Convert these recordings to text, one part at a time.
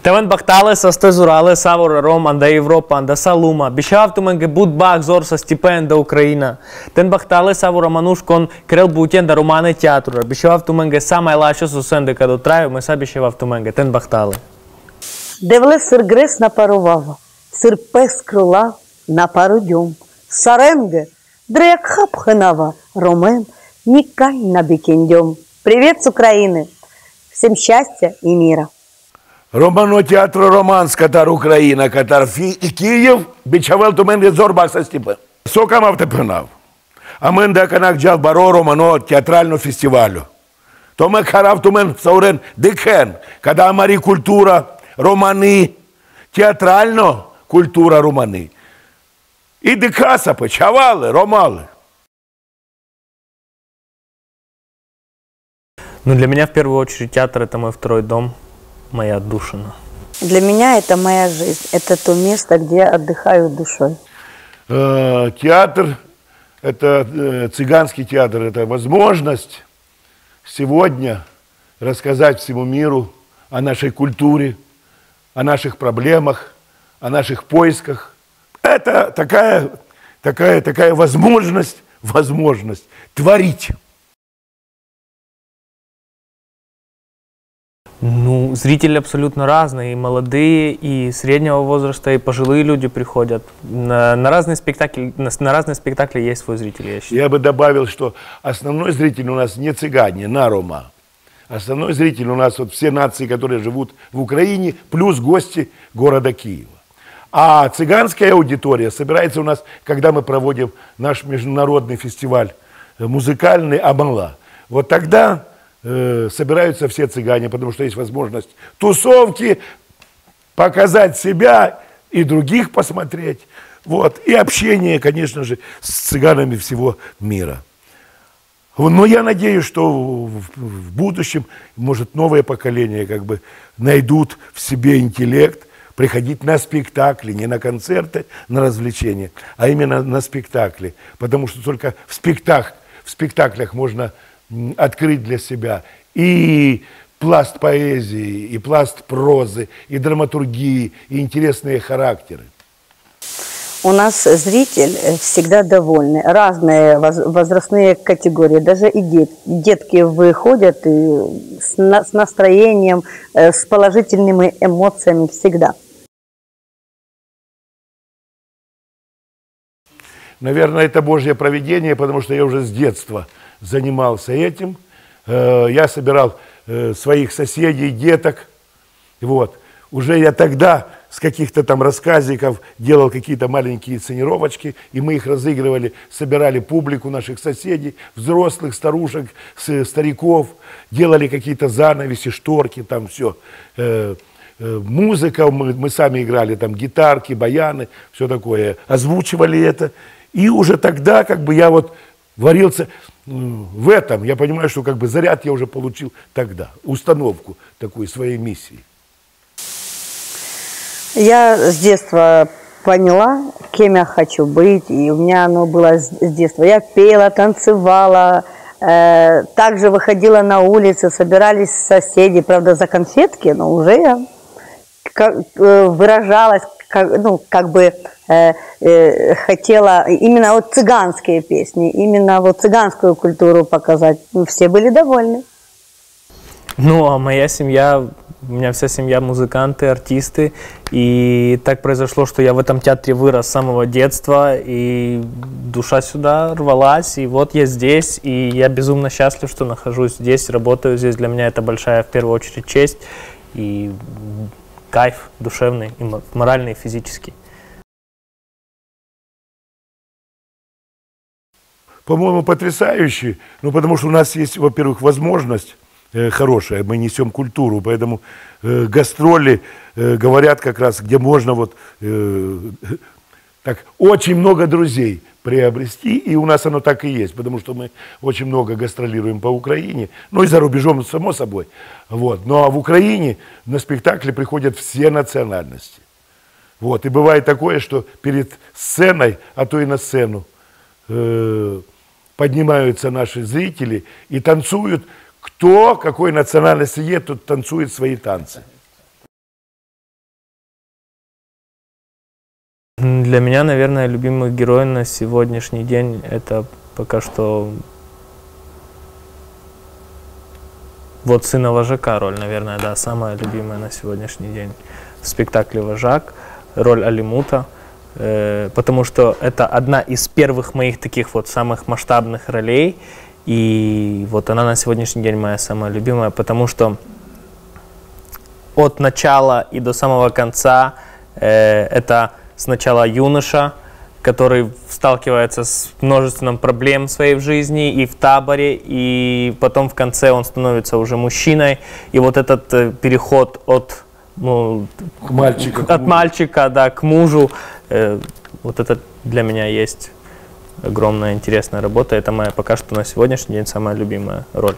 Teven baktale stezurale savora Roman da Europa da Saluma. Bishaftumen ge budbach zorsa stipend da Ukraina. Ten baktale savora manush kon krel butien da romane teatru. Bishaftumen ge samai lașo susende kad trаю, ми са bishaftumen ge ten baktale. Девле сир грес напарував, сир пес крила на пару дюм. Саренге, дрек хапханава, ромен, никай на бикендем. Привет с Украины! Всем счастья и мира! Романо театру Романс, Катар Україна, Катар і Київ, бичавел то мене зорбак со стіпи. Сока мав тепинав. А мен деканак джал баро Романо театрального фестивалю. То ми харав то мен саурен дикен, когда амарі культура романи, театрально культура романи. І дикаса почавали, ромали. Ну, для меня в первую очередь театр – это мой второй дом, моя отдушина. Для меня это моя жизнь. Это то место, где я отдыхаю душой. Театр, это цыганский театр, это возможность сегодня рассказать всему миру о нашей культуре, о наших проблемах, о наших поисках. Это такая возможность творить. Ну, зрители абсолютно разные, и молодые, и среднего возраста, и пожилые люди приходят. На разные спектакли есть свой зритель, я считаю. Я бы добавил, что основной зритель у нас не цыгане, нарома. Основной зритель у нас вот все нации, которые живут в Украине, плюс гости города Киева. А цыганская аудитория собирается у нас, когда мы проводим наш международный фестиваль музыкальный «Амала». Вот тогда собираются все цыгане, потому что есть возможность тусовки, показать себя и других посмотреть. Вот. И общение, конечно же, с цыганами всего мира. Но я надеюсь, что в будущем, может, новое поколение как бы найдут в себе интеллект, приходить на спектакли, не на концерты, на развлечения, а именно на спектакли. Потому что только в спектаклях можно открыть для себя и пласт поэзии, и пласт прозы, и драматургии, и интересные характеры. У нас зритель всегда довольный. Разные возрастные категории. Даже и детки выходят и с настроением, с положительными эмоциями всегда. Наверное, это Божье провидение, потому что я уже с детства занимался этим. Я собирал своих соседей, деток. Вот. Уже я тогда с каких-то там рассказиков делал какие-то маленькие сценировочки, и мы их разыгрывали, собирали публику наших соседей, взрослых, старушек, стариков, делали какие-то занавеси, шторки, там все. Музыка, мы сами играли, там гитарки, баяны, все такое, озвучивали это. И уже тогда как бы я вот варился в этом, я понимаю, что как бы заряд я уже получил тогда, установку такой своей миссии. Я с детства поняла, кем я хочу быть, и у меня оно было с детства. Я пела, танцевала, также выходила на улицу, собирались соседи, правда, за конфетки, но уже я выражалась, хотела именно вот цыганские песни, именно вот цыганскую культуру показать. Все были довольны. Ну, а моя семья, у меня вся семья музыканты, артисты, и так произошло, что я в этом театре вырос с самого детства, и душа сюда рвалась, и вот я здесь, и я безумно счастлив, что нахожусь здесь, работаю здесь. Для меня это большая, в первую очередь, честь и кайф душевный, и моральный, и физический. По-моему, потрясающий, потому что у нас есть, во-первых, возможность хорошая, мы несем культуру, поэтому гастроли говорят как раз, где можно вот так очень много друзей приобрести, и у нас оно так и есть, потому что мы очень много гастролируем по Украине, ну и за рубежом, само собой. Вот. Ну а в Украине на спектакли приходят все национальности. Вот. И бывает такое, что перед сценой, а то и на сцену, поднимаются наши зрители и танцуют. Кто какой национальности есть, тот танцует свои танцы. Для меня, наверное, любимый герой на сегодняшний день это пока что вот сына вожака роль, наверное, да, самая любимая на сегодняшний день в спектакле «Вожак», роль Алимута, потому что это одна из первых моих таких вот самых масштабных ролей, и вот она на сегодняшний день моя самая любимая, потому что от начала и до самого конца это сначала юноша, который сталкивается с множеством проблем в своей жизни и в таборе, и потом в конце он становится уже мужчиной. И вот этот переход от, мальчика да, к мужу, вот это для меня есть огромная интересная работа. Это моя пока что на сегодняшний день самая любимая роль.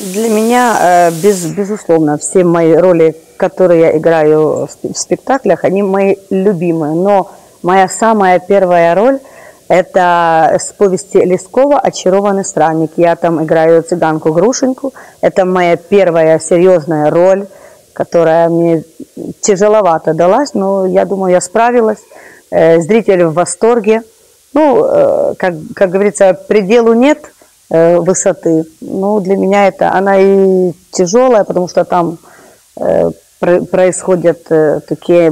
Для меня, безусловно, все мои роли, которые я играю в спектаклях, они мои любимые. Но моя самая первая роль – это с повести Лескова «Очарованный странник». Я там играю цыганку Грушеньку. Это моя первая серьезная роль, которая мне тяжеловато далась, но я думаю, я справилась. Зрители в восторге. Ну, как говорится, пределу нет высоты. Ну, для меня она и тяжелая, потому что там происходят такие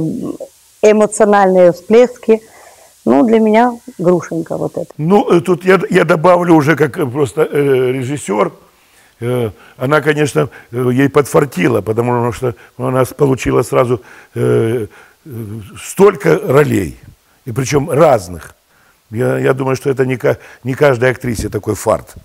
эмоциональные всплески. Ну, для меня Грушенька вот это. Ну, тут я добавлю уже как просто режиссер. Она, конечно, ей подфартила, потому что она получила сразу столько ролей, и причем разных. Я думаю, что это не каждой актрисе такой фарт.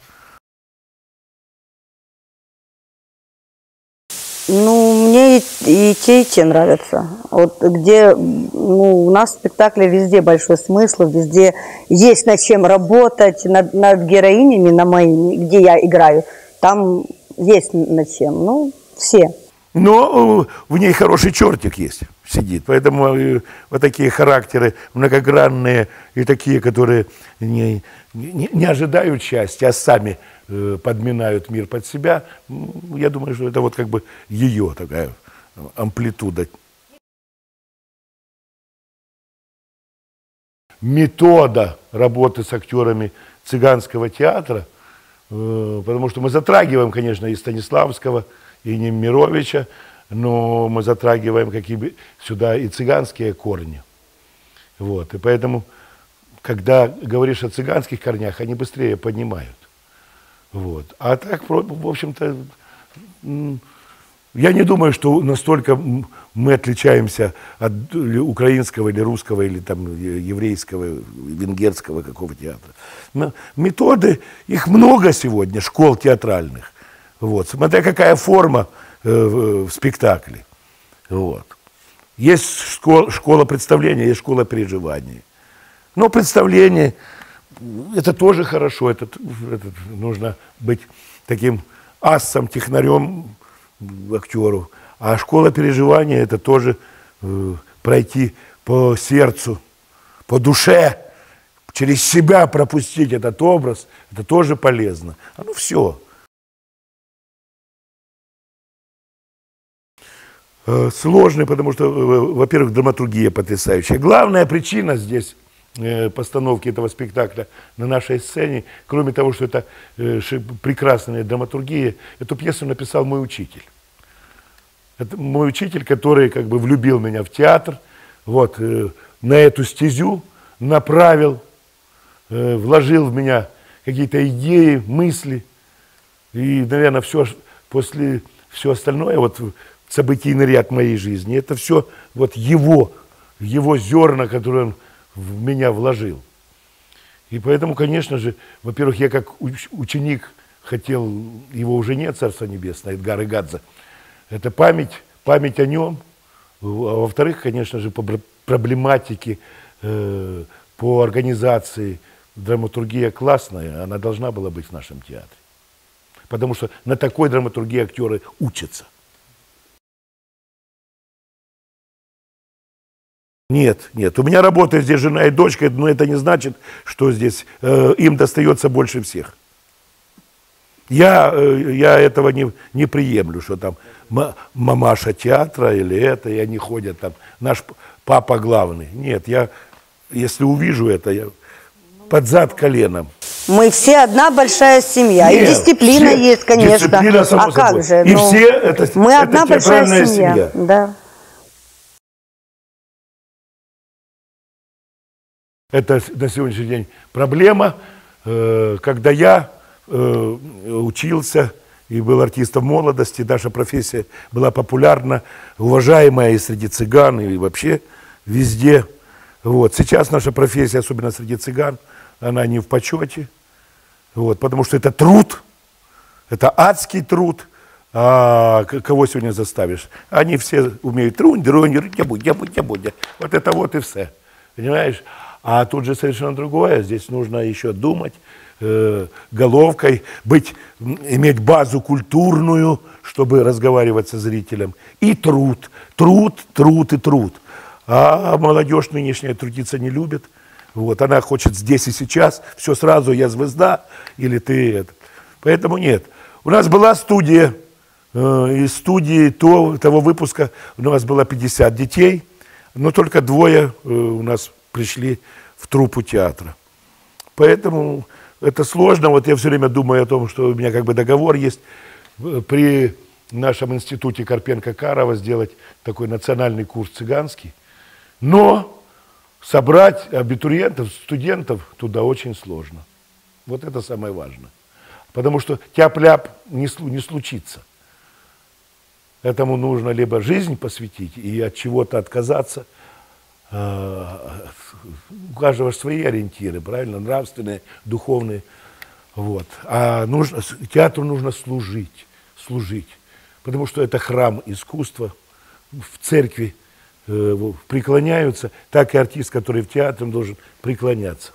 Ну, мне и те нравятся. Вот где у нас в спектакле везде большой смысл, везде есть над чем работать, над героинями, на моими, где я играю, там есть над чем. Ну, все. Но в ней хороший чертик есть, сидит. Поэтому вот такие характеры многогранные и такие, которые не ожидают счастья, а сами подминают мир под себя. Я думаю, что это вот как бы ее такая амплитуда. Метода работы с актерами цыганского театра, потому что мы затрагиваем, конечно, и Станиславского, и Немировича, но мы затрагиваем сюда и цыганские корни. Вот. И поэтому, когда говоришь о цыганских корнях, они быстрее поднимают. Вот. А так, в общем-то, я не думаю, что настолько мы отличаемся от украинского или русского, или там еврейского, венгерского какого театра. Но методы, их много сегодня, школ театральных. Вот. Смотря какая форма в спектакле. Вот. Есть школа представления, есть школа переживания. Но представление – это тоже хорошо. Нужно быть таким ассом, технарем актеру. А школа переживания – это тоже пройти по сердцу, по душе, через себя пропустить этот образ. Это тоже полезно. Оно все. Сложный, потому что, во-первых, драматургия потрясающая. Главная причина здесь постановки этого спектакля на нашей сцене, кроме того, что это прекрасная драматургия, эту пьесу написал мой учитель. Это мой учитель, который как бы влюбил меня в театр, вот, на эту стезю направил, вложил в меня какие-то идеи, мысли. И, наверное, все остальное, вот, событийный ряд моей жизни, это все вот его зерна, которые он в меня вложил. И поэтому, конечно же, во-первых, я как ученик хотел, его уже нет, Царство Небесное, Эдгара Гадзе, это память о нем, а во-вторых, конечно же, по проблематике, по организации, драматургия классная, она должна была быть в нашем театре. Потому что на такой драматургии актеры учатся. Нет. У меня работает здесь жена и дочка, но это не значит, что здесь им достается больше всех. Я этого не приемлю, что там мамаша театра или это, и они ходят там, наш папа главный. Нет, если увижу это, я под зад коленом. Мы все одна большая семья. Нет, и дисциплина есть, конечно. Дисциплина, само а как собой. же? И все это, мы это одна большая семья. Да. Это на сегодняшний день проблема. Когда я учился и был артистом молодости, наша профессия была популярна, уважаемая и среди цыган, и вообще везде. Вот. Сейчас наша профессия, особенно среди цыган, она не в почете, вот, потому что это труд, это адский труд. А кого сегодня заставишь? Они все умеют вот это вот и все, понимаешь? А тут же совершенно другое, здесь нужно еще думать, головкой, иметь базу культурную, чтобы разговаривать со зрителем, и труд. А молодежь нынешняя трудиться не любит. Вот, она хочет здесь и сейчас, все сразу, я звезда, или ты это. Поэтому нет. У нас была студия, из студии того выпуска у нас было 50 детей, но только 2 у нас пришли в труппу театра. Поэтому это сложно. Вот я все время думаю о том, что у меня как бы договор есть при нашем институте Карпенко-Карова сделать такой национальный курс цыганский. Но собрать абитуриентов, студентов туда очень сложно. Вот это самое важное. Потому что тяп-ляп не случится. Этому нужно либо жизнь посвятить и от чего-то отказаться. У каждого свои ориентиры, правильно, нравственные, духовные. Вот. А театру нужно служить. Потому что это храм искусства. В церкви преклоняются, так и артист, который в театре, он должен преклоняться.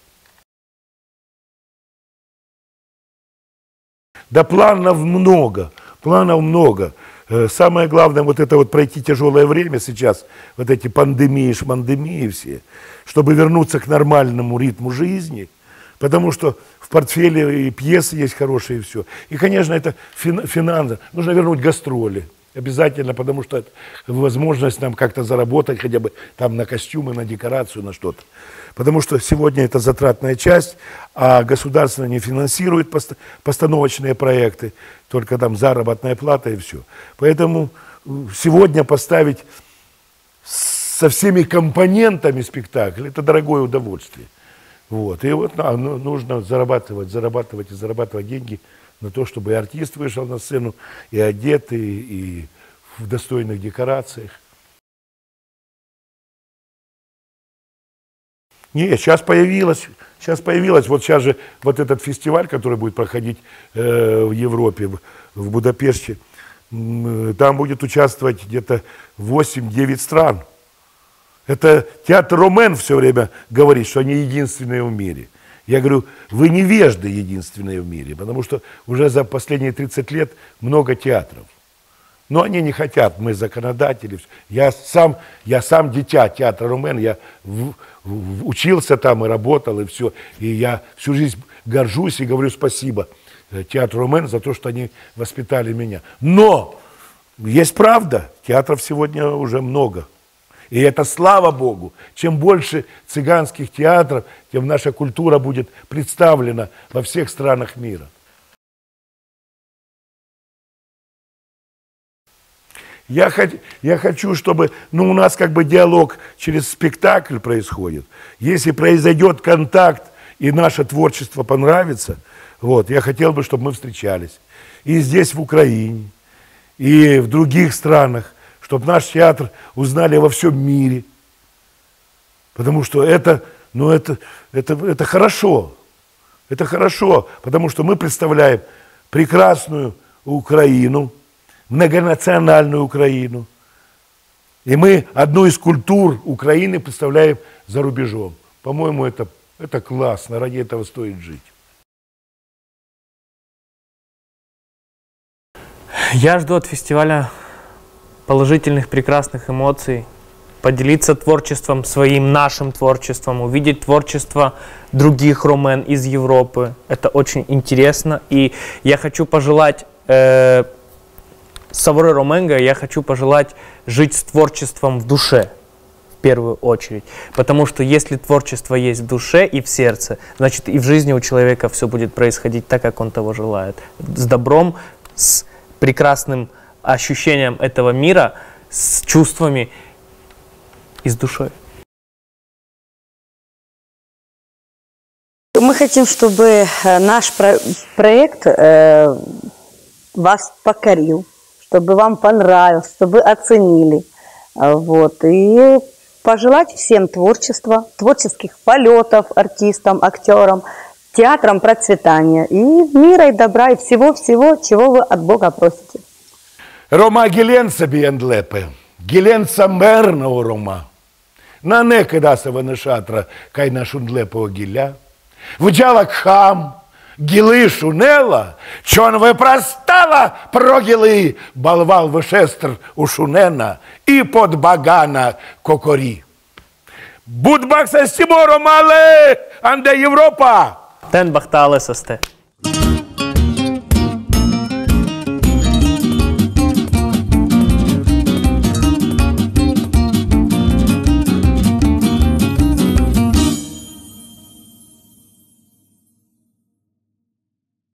Да планов много. Самое главное, вот это вот пройти тяжелое время сейчас, вот эти пандемии, шмандемии все, чтобы вернуться к нормальному ритму жизни, потому что в портфеле и пьесы есть хорошие, и все. И, конечно, это финансы. Нужно вернуть гастроли. Обязательно, потому что это возможность нам как-то заработать, хотя бы там на костюмы, на декорацию, на что-то. Потому что сегодня это затратная часть, а государство не финансирует постановочные проекты, только там заработная плата и все. Поэтому сегодня поставить со всеми компонентами спектакль – это дорогое удовольствие. Вот. И вот нужно зарабатывать деньги на то, чтобы и артист вышел на сцену, и одетый, и в достойных декорациях. Нет, сейчас появилось, вот сейчас же вот этот фестиваль, который будет проходить в Европе, в Будапеште, там будет участвовать где-то 8-9 стран. Это театр Ромен все время говорит, что они единственные в мире. Я говорю, вы невежды единственные в мире, потому что уже за последние 30 лет много театров. Но они не хотят, мы законодатели. Я сам дитя театра Ромен, я учился там и работал, и все. И я всю жизнь горжусь и говорю спасибо театру Ромен за то, что они воспитали меня. Но есть правда, театров сегодня уже много. И это слава Богу. Чем больше цыганских театров, тем наша культура будет представлена во всех странах мира. Я хочу, чтобы, у нас как бы диалог через спектакль происходит. Если произойдет контакт и наше творчество понравится, вот, я хотел бы, чтобы мы встречались. И здесь, в Украине, и в других странах, чтобы наш театр узнали во всем мире. Потому что это хорошо. Это хорошо, потому что мы представляем прекрасную Украину, многонациональную Украину. И мы одну из культур Украины представляем за рубежом. По-моему, это классно, ради этого стоит жить. Я жду от фестиваля положительных, прекрасных эмоций, поделиться творчеством своим, нашим творчеством, увидеть творчество других румен из Европы. Это очень интересно. И я хочу пожелать Савры Роменго, я хочу пожелать жить с творчеством в душе, в первую очередь. Потому что если творчество есть в душе и в сердце, значит и в жизни у человека все будет происходить так, как он того желает. С добром, с прекрасным ощущением этого мира, с чувствами и с душой. Мы хотим, чтобы наш проект вас покорил, чтобы вам понравился, чтобы оценили. Вот. И пожелать всем творчества, творческих полетов артистам, актерам, театрам процветания и мира, и добра, и всего-всего, чего вы от Бога просите. Рома Геленца биендлепе, Геленца мерного Рома. На некогда венешатра, кай на шундлепого гиля. Вдяла хам, гілы шунела, чон выпростала про гілы, балвал вышестр у шунена и под багана кокори. Будбакса стиморо мале, анде Европа! Тен бахталесасте.